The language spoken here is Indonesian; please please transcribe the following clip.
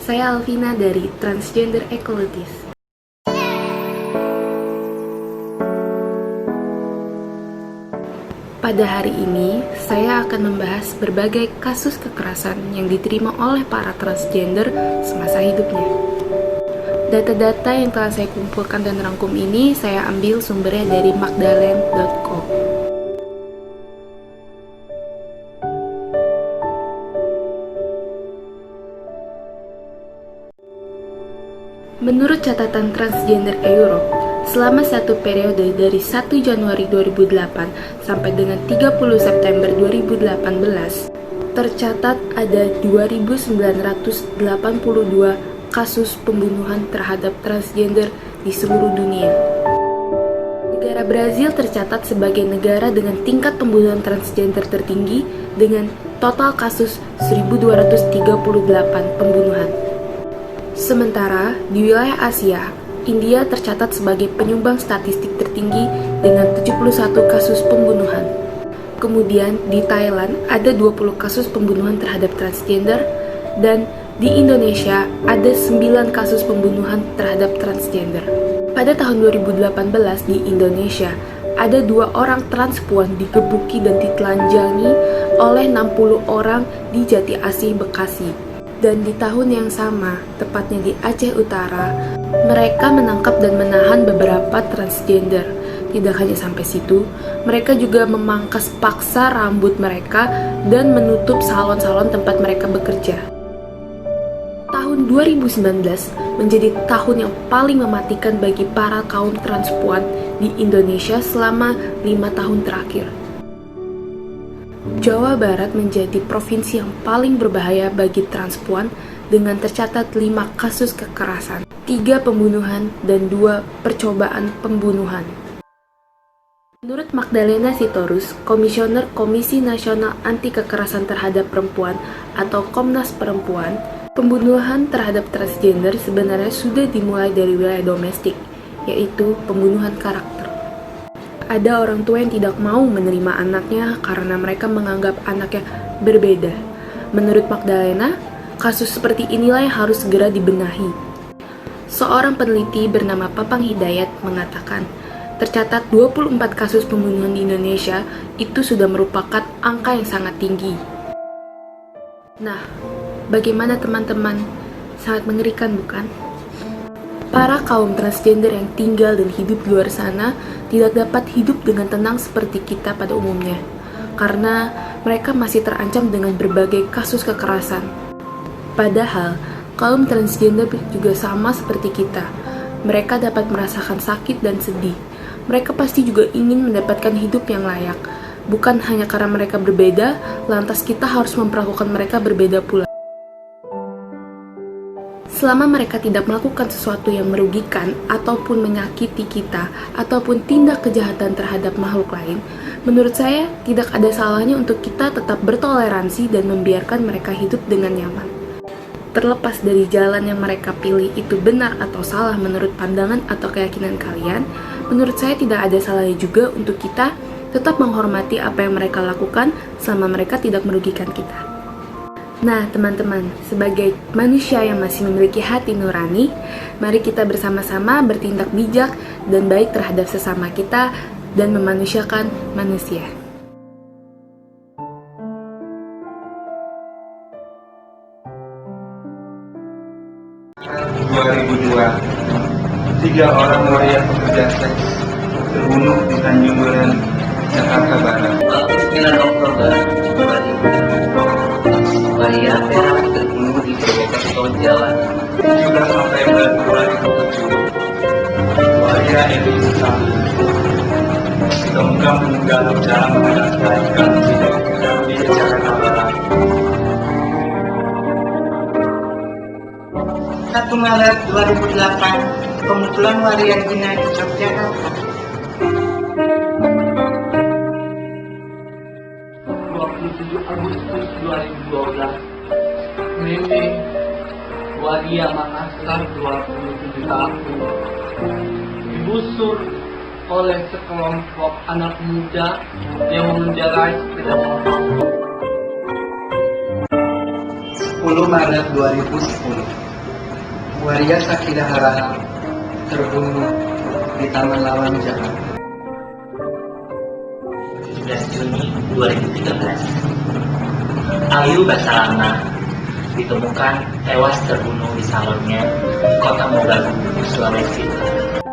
Saya Alvina dari Transgender Equalities. Pada hari ini, saya akan membahas berbagai kasus kekerasan yang diterima oleh para transgender semasa hidupnya. Data-data yang telah saya kumpulkan dan rangkum ini, saya ambil sumbernya dari magdalene.co. Menurut catatan Transgender Europe, selama satu periode dari 1 Januari 2008 sampai dengan 30 September 2018, tercatat ada 2.982 kasus pembunuhan terhadap transgender di seluruh dunia. Negara Brazil tercatat sebagai negara dengan tingkat pembunuhan transgender tertinggi dengan total kasus 1.238 pembunuhan. Sementara di wilayah Asia, India tercatat sebagai penyumbang statistik tertinggi dengan 71 kasus pembunuhan. Kemudian di Thailand ada 20 kasus pembunuhan terhadap transgender, dan di Indonesia ada 9 kasus pembunuhan terhadap transgender. Pada tahun 2018 di Indonesia, ada 2 orang transpuan digebuki dan ditelanjangi oleh 60 orang di Jati Asih, Bekasi. Dan di tahun yang sama, tepatnya di Aceh Utara, mereka menangkap dan menahan beberapa transgender. Tidak hanya sampai situ, mereka juga memangkas paksa rambut mereka dan menutup salon-salon tempat mereka bekerja. Tahun 2019 menjadi tahun yang paling mematikan bagi para kaum transpuan di Indonesia selama 5 tahun terakhir. Jawa Barat menjadi provinsi yang paling berbahaya bagi transpuan dengan tercatat 5 kasus kekerasan, 3 pembunuhan, dan 2 percobaan pembunuhan. Menurut Magdalena Sitorus, Komisioner Komisi Nasional Anti Kekerasan Terhadap Perempuan atau Komnas Perempuan, pembunuhan terhadap transgender sebenarnya sudah dimulai dari wilayah domestik, yaitu pembunuhan karakter. Ada orang tua yang tidak mau menerima anaknya karena mereka menganggap anaknya berbeda. Menurut Magdalena, kasus seperti inilah yang harus segera dibenahi. Seorang peneliti bernama Papang Hidayat mengatakan, tercatat 24 kasus pembunuhan di Indonesia itu sudah merupakan angka yang sangat tinggi. Nah, bagaimana teman-teman? Sangat mengerikan, bukan? Para kaum transgender yang tinggal dan hidup di luar sana tidak dapat hidup dengan tenang seperti kita pada umumnya, karena mereka masih terancam dengan berbagai kasus kekerasan. Padahal, kaum transgender juga sama seperti kita. Mereka dapat merasakan sakit dan sedih. Mereka pasti juga ingin mendapatkan hidup yang layak. Bukan hanya karena mereka berbeda, lantas kita harus memperlakukan mereka berbeda pula. Selama mereka tidak melakukan sesuatu yang merugikan ataupun menyakiti kita ataupun tindak kejahatan terhadap makhluk lain, menurut saya tidak ada salahnya untuk kita tetap bertoleransi dan membiarkan mereka hidup dengan nyaman. Terlepas dari jalan yang mereka pilih itu benar atau salah menurut pandangan atau keyakinan kalian, menurut saya tidak ada salahnya juga untuk kita tetap menghormati apa yang mereka lakukan selama mereka tidak merugikan kita. Nah, teman-teman, sebagai manusia yang masih memiliki hati nurani, mari kita bersama-sama bertindak bijak dan baik terhadap sesama kita dan memanusiakan manusia. Tiga orang waria pekerja seks terbunuh di Tanjung Duren, Jakarta Barat. 9 Oktober 2020, waria PH terbunuh di Purwokerto, Jawa Tengah. 17 November 2007, waria Edi Susanti ditemukan meninggal dalam keadaan melahirkan di Jakarta Barat. 1 Maret 2008, pemukulan waria Gina di Yogyakarta. 27 Agustus 2012, Meme, waria Makassar 27 tahun, digusur oleh sekelompok anak muda yang mengendarai sepeda motor. 10 Maret 2010, Waria Sakinah Harahap terbunuh di Taman Lawang, Jakarta. 17 Juni 2013, Ayu Basalama ditemukan tewas terbunuh di salonnya, Kota Mobagu, Sulawesi Utara.